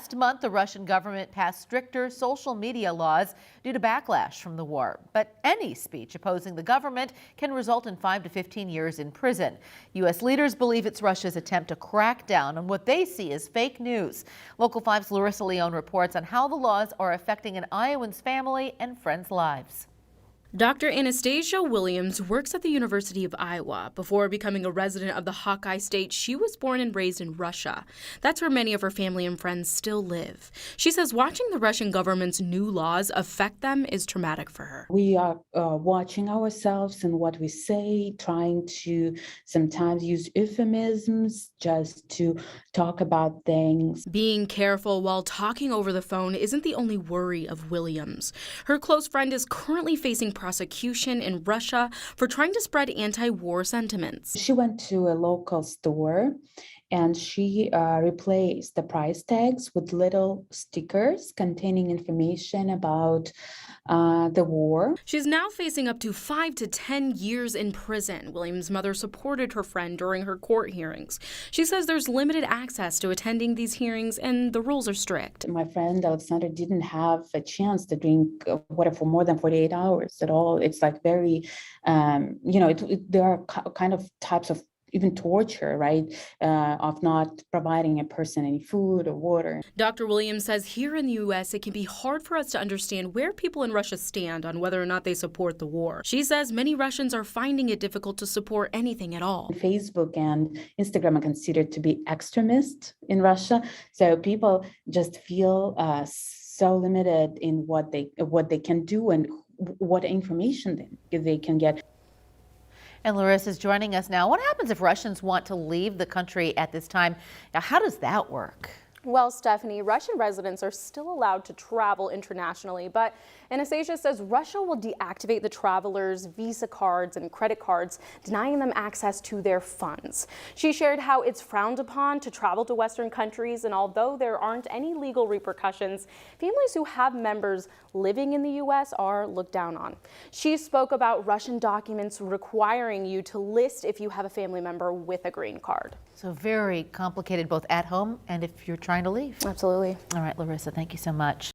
Last month, the Russian government passed stricter social media laws due to backlash from the war. But any speech opposing the government can result in 5 to 15 years in prison. U.S. leaders believe it's Russia's attempt to crack down on what they see as fake news. Local 5's Larissa Leone reports on how the laws are affecting an Iowan's family and friends' lives. Dr. Anastasia Williams works at the University of Iowa. Before becoming a resident of the Hawkeye State, she was born and raised in Russia. That's where many of her family and friends still live. She says watching the Russian government's new laws affect them is traumatic for her. We are watching ourselves and what we say, trying to sometimes use euphemisms just to talk about things. Being careful while talking over the phone isn't the only worry of Williams. Her close friend is currently facing prosecution in Russia for trying to spread anti-war sentiments. She went to a local store and she replaced the price tags with little stickers containing information about the war. She's now facing up to 5 to 10 years in prison. Williams' mother supported her friend during her court hearings. She says there's limited access to attending these hearings and the rules are strict. My friend Alexandra didn't have a chance to drink water for more than 48 hours at all. It's like very, there are kind of types of even torture, right, of not providing a person any food or water. Dr. Williams says here in the U.S., it can be hard for us to understand where people in Russia stand on whether or not they support the war. She says many Russians are finding it difficult to support anything at all. Facebook and Instagram are considered to be extremist in Russia, so people just feel so limited in what they can do and what information they can get. And Larissa is joining us now. What happens if Russians want to leave the country at this time? Now, how does that work? Well, Stephanie, Russian residents are still allowed to travel internationally, but Anastasia says Russia will deactivate the travelers' Visa cards and credit cards, denying them access to their funds. She shared how it's frowned upon to travel to Western countries, and although there aren't any legal repercussions, families who have members living in the U.S. are looked down on. She spoke about Russian documents requiring you to list if you have a family member with a green card. So very complicated both at home and if you're trying to leave. Absolutely. All right, Larissa, thank you so much.